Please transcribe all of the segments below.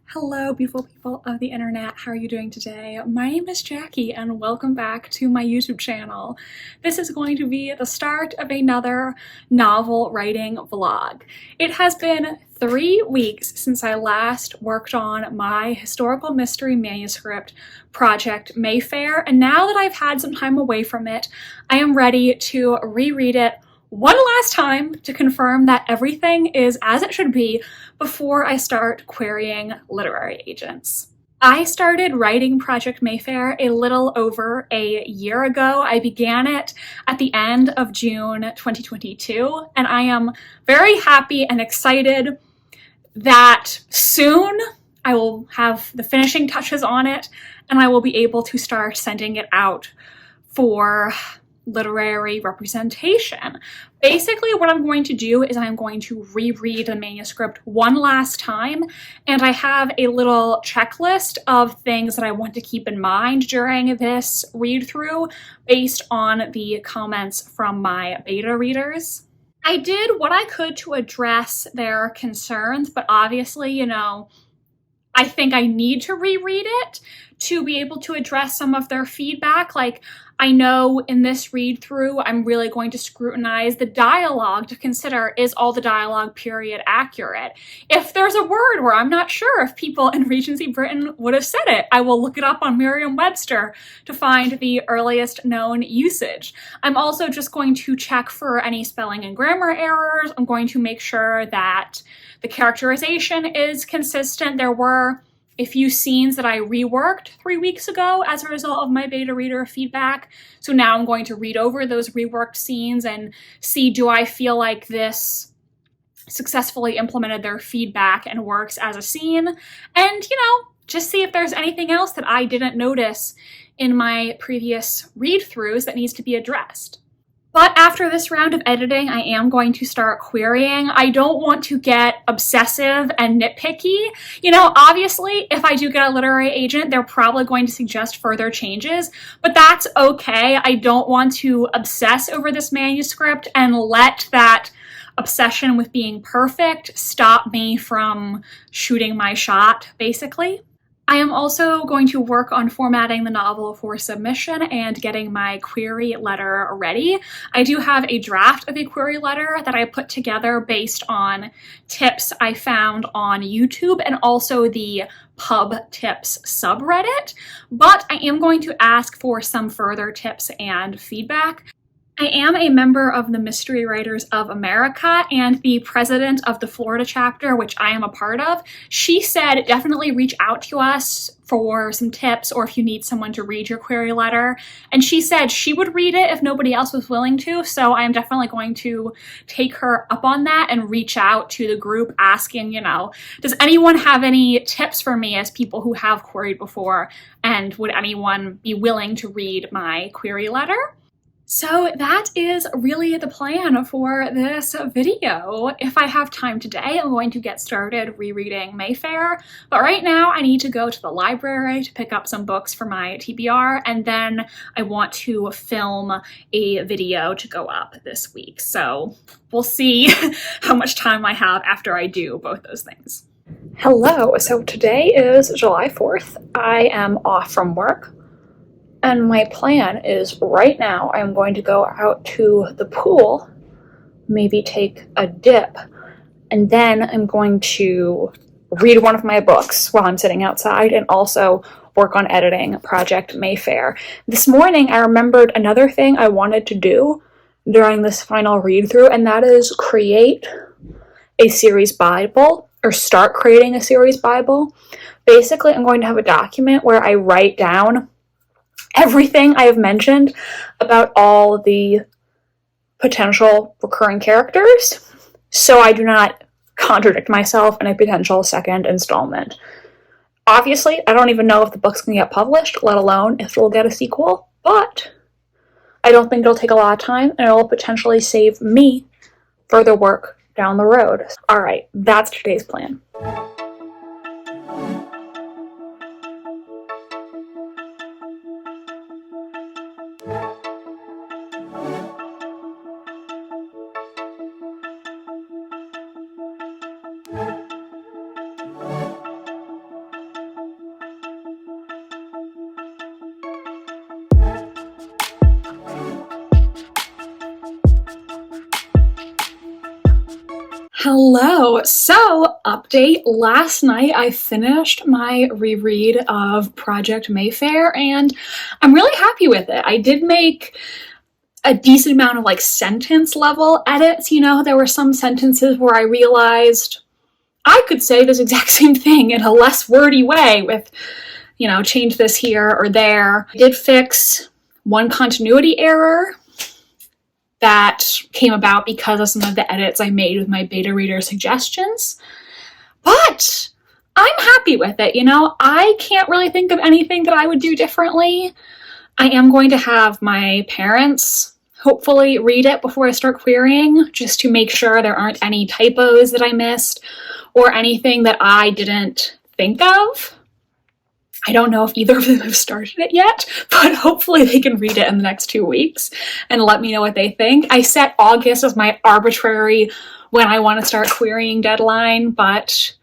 Hello, beautiful people of the internet. How are you doing today? My name is Jackie and welcome back to my YouTube channel. This is going to be the start of another novel writing vlog. It has been 3 weeks since I last worked on my historical mystery manuscript project Mayfair, and now that I've had some time away from it, I am ready to reread it one last time to confirm that everything is as it should be before I start querying literary agents. I started writing Project Mayfair a little over a year ago. I began it at the end of June 2022, and I am very happy and excited that soon I will have the finishing touches on it and I will be able to start sending it out for literary representation. Basically, what I'm going to do is I'm going to reread the manuscript one last time, and I have a little checklist of things that I want to keep in mind during this read-through based on the comments from my beta readers. I did what I could to address their concerns, but obviously, I think I need to reread it to be able to address some of their feedback. Like, I know in this read through, I'm really going to scrutinize the dialogue to consider, is all the dialogue period accurate? If there's a word where I'm not sure if people in Regency Britain would have said it, I will look it up on Merriam-Webster to find the earliest known usage. I'm also just going to check for any spelling and grammar errors. I'm going to make sure that the characterization is consistent. There were a few scenes that I reworked 3 weeks ago as a result of my beta reader feedback. So now I'm going to read over those reworked scenes and see, do I feel like this successfully implemented their feedback and works as a scene? And, just see if there's anything else that I didn't notice in my previous read-throughs that needs to be addressed. But after this round of editing, I am going to start querying. I don't want to get obsessive and nitpicky. Obviously, if I do get a literary agent, they're probably going to suggest further changes, but that's okay. I don't want to obsess over this manuscript and let that obsession with being perfect stop me from shooting my shot, basically. I am also going to work on formatting the novel for submission and getting my query letter ready. I do have a draft of a query letter that I put together based on tips I found on YouTube and also the Pub Tips subreddit, but I am going to ask for some further tips and feedback. I am a member of the Mystery Writers of America, and the president of the Florida chapter, which I am a part of, she said definitely reach out to us for some tips or if you need someone to read your query letter. And she said she would read it if nobody else was willing to, so I am definitely going to take her up on that and reach out to the group asking, does anyone have any tips for me as people who have queried before, and would anyone be willing to read my query letter? So that is really the plan for this video. If I have time today, I'm going to get started rereading Mayfair, but right now I need to go to the library to pick up some books for my TBR, and then I want to film a video to go up this week. So we'll see how much time I have after I do both those things. Hello, so today is July 4th. I am off from work. And my plan is right now I'm going to go out to the pool, maybe take a dip, and then I'm going to read one of my books while I'm sitting outside and also work on editing Project Mayfair. This morning I remembered another thing I wanted to do during this final read through, and that is create a series Bible or start creating a series Bible. Basically, I'm going to have a document where I write down everything I have mentioned about all the potential recurring characters, so I do not contradict myself in a potential second installment. Obviously, I don't even know if the book's going to get published, let alone if it'll get a sequel, but I don't think it'll take a lot of time, and it'll potentially save me further work down the road. Alright, that's today's plan. Hello. So, update. Last night I finished my reread of Project Mayfair and I'm really happy with it. I did make a decent amount of sentence level edits. There were some sentences where I realized I could say this exact same thing in a less wordy way with, change this here or there. I did fix one continuity error that came about because of some of the edits I made with my beta reader suggestions. But I'm happy with it. I can't really think of anything that I would do differently. I am going to have my parents hopefully read it before I start querying, just to make sure there aren't any typos that I missed or anything that I didn't think of. I don't know if either of them have started it yet, but hopefully they can read it in the next 2 weeks and let me know what they think. I set August as my arbitrary when I want to start querying deadline, but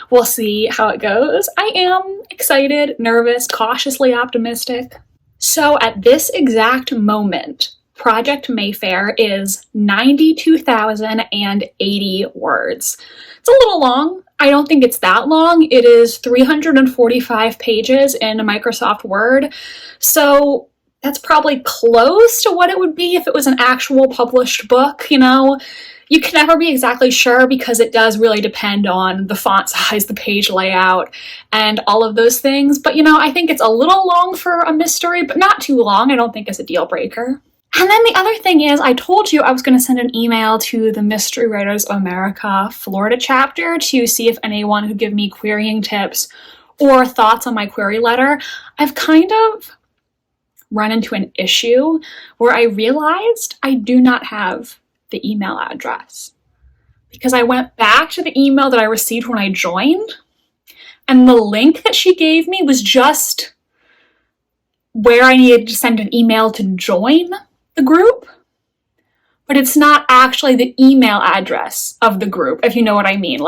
we'll see how it goes. I am excited, nervous, cautiously optimistic. So at this exact moment, Project Mayfair is 92,080 words. It's a little long. I don't think it's that long. It is 345 pages in Microsoft Word. So that's probably close to what it would be if it was an actual published book, You can never be exactly sure because it does really depend on the font size, the page layout, and all of those things. But, I think it's a little long for a mystery, but not too long. I don't think it's a deal breaker. And then the other thing is, I told you I was going to send an email to the Mystery Writers of America Florida chapter to see if anyone could give me querying tips or thoughts on my query letter. I've kind of run into an issue where I realized I do not have the email address, because I went back to the email that I received when I joined, and the link that she gave me was just where I needed to send an email to join the group, but it's not actually the email address of the group, if you know what I mean.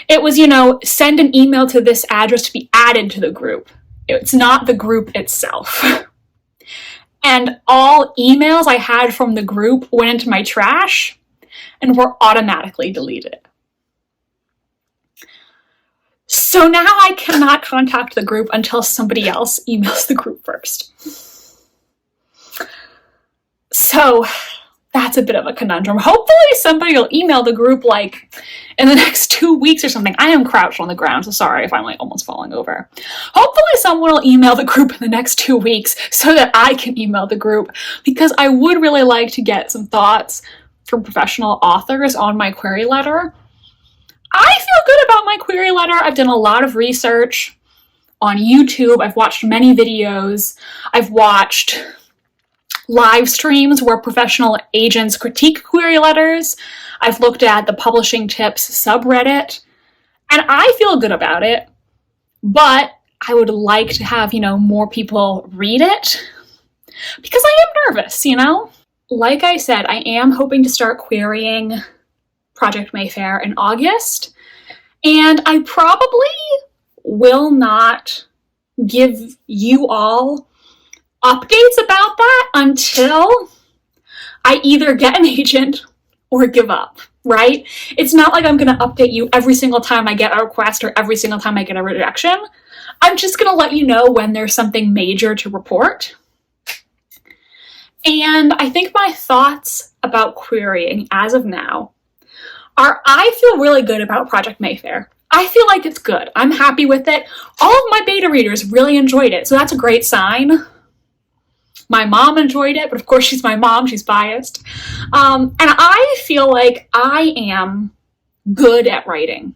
It was, send an email to this address to be added to the group. It's not the group itself. And all emails I had from the group went into my trash and were automatically deleted. So now I cannot contact the group until somebody else emails the group first. So that's a bit of a conundrum. Hopefully somebody will email the group in the next 2 weeks or something. I am crouched on the ground, so sorry if I'm almost falling over. Hopefully someone will email the group in the next 2 weeks so that I can email the group, because I would really like to get some thoughts from professional authors on my query letter. I feel good about my query letter. I've done a lot of research on YouTube. I've watched many videos. I've watched live streams where professional agents critique query letters. I've looked at the Publishing Tips subreddit, and I feel good about it, but I would like to have, more people read it, because I am nervous, Like I said, I am hoping to start querying Project Mayfair in August, and I probably will not give you all updates about that until I either get an agent or give up, right? It's not like I'm going to update you every single time I get a request or every single time I get a rejection. I'm just going to let you know when there's something major to report. And I think my thoughts about querying as of now are, I feel really good about Project Mayfair. I feel like it's good. I'm happy with it. All of my beta readers really enjoyed it, so that's a great sign. My mom enjoyed it, but of course she's my mom, she's biased. And I feel like I am good at writing.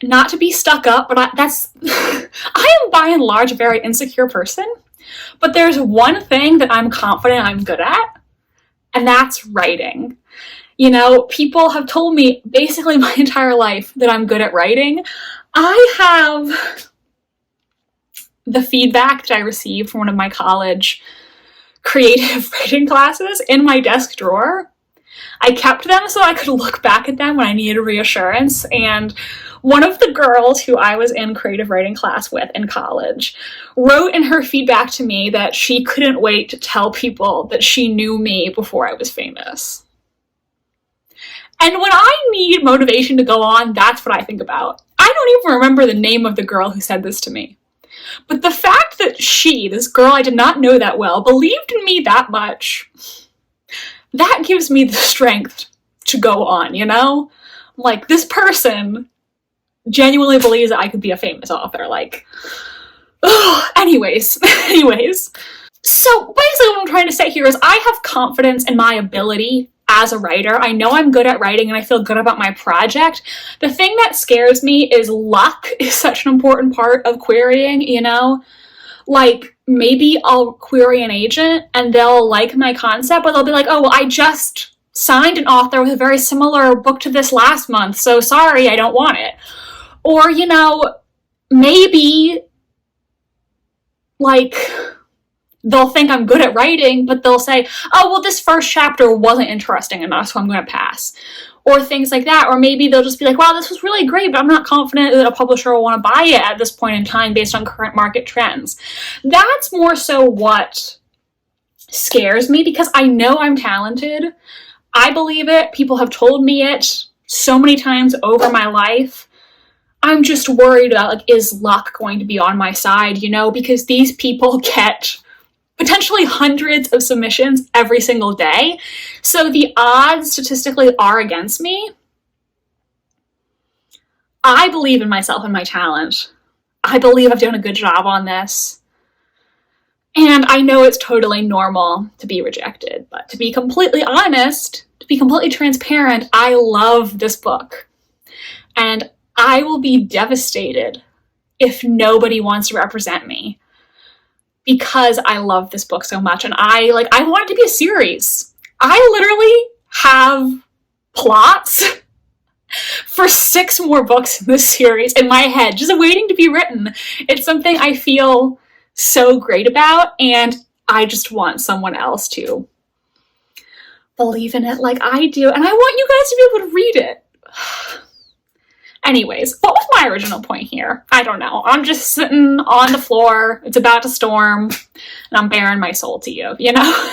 Not to be stuck up, but I am by and large a very insecure person. But there's one thing that I'm confident I'm good at, and that's writing. People have told me basically my entire life that I'm good at writing. I have the feedback that I received from one of my college creative writing classes in my desk drawer. I kept them so I could look back at them when I needed reassurance, and one of the girls who I was in creative writing class with in college wrote in her feedback to me that she couldn't wait to tell people that she knew me before I was famous. And when I need motivation to go on, that's what I think about. I don't even remember the name of the girl who said this to me. But the fact that she, this girl I did not know that well, believed in me that much, that gives me the strength to go on, you know? Like, this person genuinely believes that I could be a famous author. Like, ugh. Anyways. So basically what I'm trying to say here is I have confidence in my ability as a writer. I know I'm good at writing and I feel good about my project. The thing that scares me is luck is such an important part of querying, you know? Like, maybe I'll query an agent and they'll like my concept, but they'll be like, oh, well, I just signed an author with a very similar book to this last month, so sorry, I don't want it. Or, you know, maybe, like, they'll think I'm good at writing, but they'll say, oh, well, this first chapter wasn't interesting enough, so I'm going to pass. Or things like that. Or maybe they'll just be like, wow, this was really great, but I'm not confident that a publisher will want to buy it at this point in time based on current market trends. That's more so what scares me, because I know I'm talented. I believe it. People have told me it so many times over my life. I'm just worried about, like, is luck going to be on my side, you know? Because these people get potentially hundreds of submissions every single day. So the odds statistically are against me. I believe in myself and my talent. I believe I've done a good job on this. And I know it's totally normal to be rejected. But to be completely honest, to be completely transparent, I love this book. And I will be devastated if nobody wants to represent me, because I love this book so much, and I want it to be a series. I literally have plots for 6 more books in this series in my head, just waiting to be written. It's something I feel so great about, and I just want someone else to believe in it like I do, and I want you guys to be able to read it. Anyways, what was my original point here? I don't know. I'm just sitting on the floor, it's about to storm, and I'm bearing my soul to you, you know?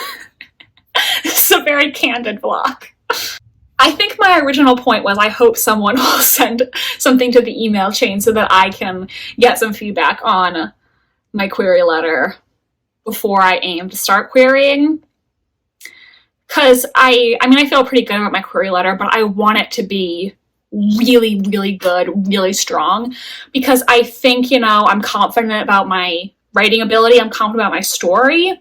This is a very candid vlog. I think my original point was I hope someone will send something to the email chain so that I can get some feedback on my query letter before I aim to start querying. Because I feel pretty good about my query letter, but I want it to be really, really good, really strong, because I think, you know, I'm confident about my writing ability, I'm confident about my story,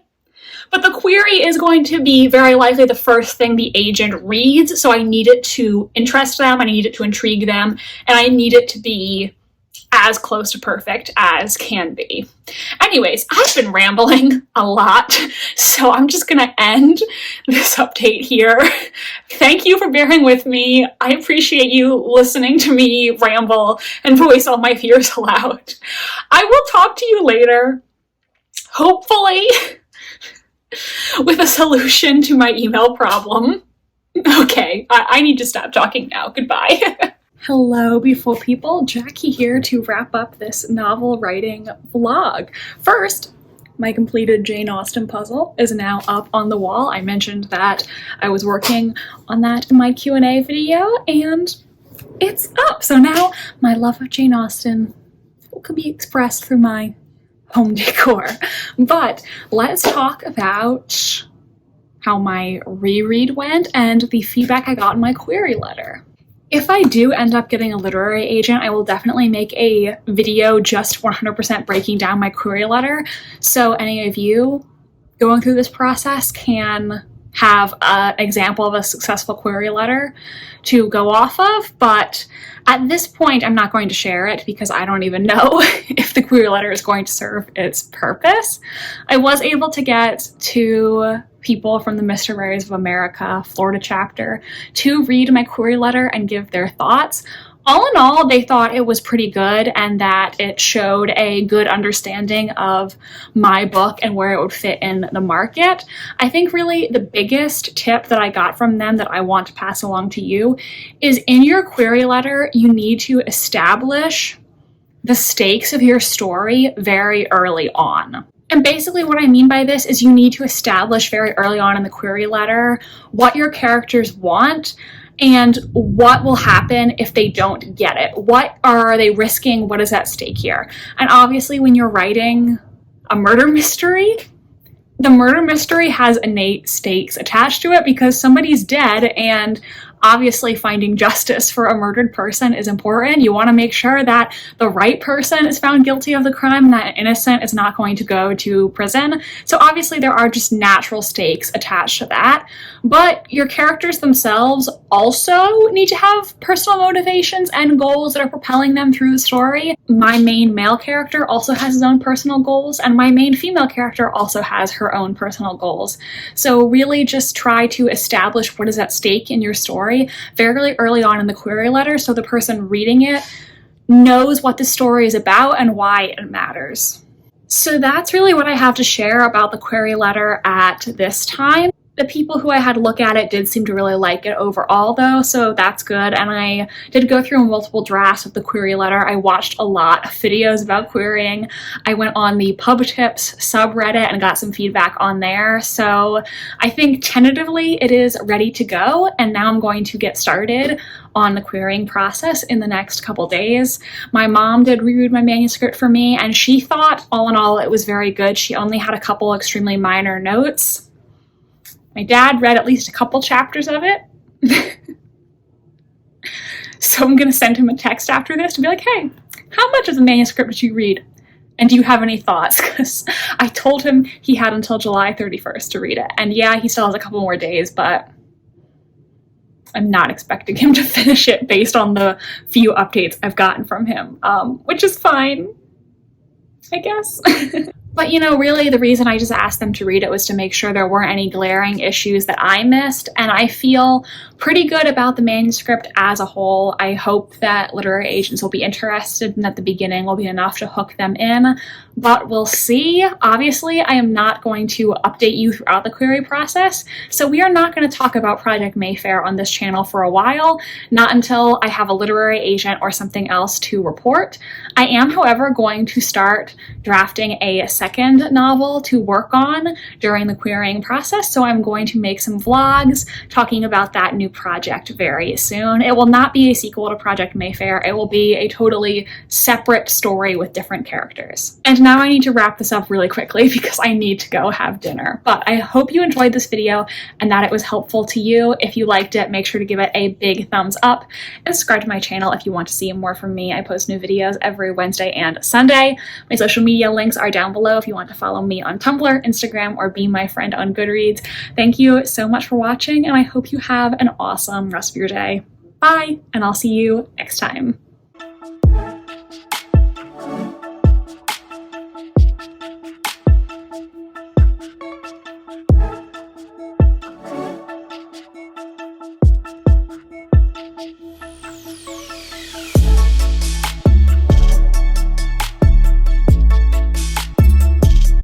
but the query is going to be very likely the first thing the agent reads, so I need it to interest them, I need it to intrigue them, and I need it to be as close to perfect as can be. Anyways, I've been rambling a lot, so I'm just gonna end this update here. Thank you for bearing with me. I appreciate you listening to me ramble and voice all my fears aloud. I will talk to you later, hopefully with a solution to my email problem. Okay, I need to stop talking now. Goodbye. Hello, beautiful people. Jackie here to wrap up this novel writing vlog. First, my completed Jane Austen puzzle is now up on the wall. I mentioned that I was working on that in my Q&A video, and it's up. So now my love of Jane Austen could be expressed through my home decor. But let's talk about how my reread went and the feedback I got in my query letter. If I do end up getting a literary agent, I will definitely make a video just 100% breaking down my query letter, so any of you going through this process can have an example of a successful query letter to go off of. But at this point, I'm not going to share it because I don't even know if the query letter is going to serve its purpose. I was able to get 2 people from the Mr. Rares of America Florida chapter to read my query letter and give their thoughts. All in all, they thought it was pretty good and that it showed a good understanding of my book and where it would fit in the market. I think really the biggest tip that I got from them that I want to pass along to you is in your query letter, you need to establish the stakes of your story very early on. And basically what I mean by this is you need to establish very early on in the query letter what your characters want and what will happen if they don't get it. What are they risking? What is at stake here? And obviously when you're writing a murder mystery, the murder mystery has innate stakes attached to it because somebody's dead, and obviously finding justice for a murdered person is important. You want to make sure that the right person is found guilty of the crime and that innocent is not going to go to prison. So obviously there are just natural stakes attached to that. But your characters themselves also need to have personal motivations and goals that are propelling them through the story. My main male character also has his own personal goals, and my main female character also has her own personal goals. So really just try to establish what is at stake in your story very early on in the query letter so the person reading it knows what the story is about and why it matters. So that's really what I have to share about the query letter at this time. The people who I had look at it did seem to really like it overall though, so that's good. And I did go through multiple drafts of the query letter. I watched a lot of videos about querying. I went on the Pub Tips subreddit and got some feedback on there. So I think tentatively it is ready to go, and now I'm going to get started on the querying process in the next couple days. My mom did reread my manuscript for me, and she thought all in all it was very good. She only had a couple extremely minor notes. My dad read at least a couple chapters of it. So I'm gonna send him a text after this to be like, hey, how much of the manuscript did you read? And do you have any thoughts? Because I told him he had until July 31st to read it. And yeah, he still has a couple more days, but I'm not expecting him to finish it based on the few updates I've gotten from him, which is fine, I guess. But you know, really the reason I just asked them to read it was to make sure there weren't any glaring issues that I missed, and I feel pretty good about the manuscript as a whole. I hope that literary agents will be interested and that the beginning will be enough to hook them in, but we'll see. Obviously, I am not going to update you throughout the query process, so we are not going to talk about Project Mayfair on this channel for a while, not until I have a literary agent or something else to report. I am, however, going to start drafting a second novel to work on during the querying process, so I'm going to make some vlogs talking about that new project very soon. It will not be a sequel to Project Mayfair. It will be a totally separate story with different characters. And now I need to wrap this up really quickly because I need to go have dinner. But I hope you enjoyed this video and that it was helpful to you. If you liked it, make sure to give it a big thumbs up and subscribe to my channel if you want to see more from me. I post new videos every Wednesday and Sunday. My social media links are down below if you want to follow me on Tumblr, Instagram, or be my friend on Goodreads. Thank you so much for watching, and I hope you have an awesome rest of your day. Bye, and I'll see you next time.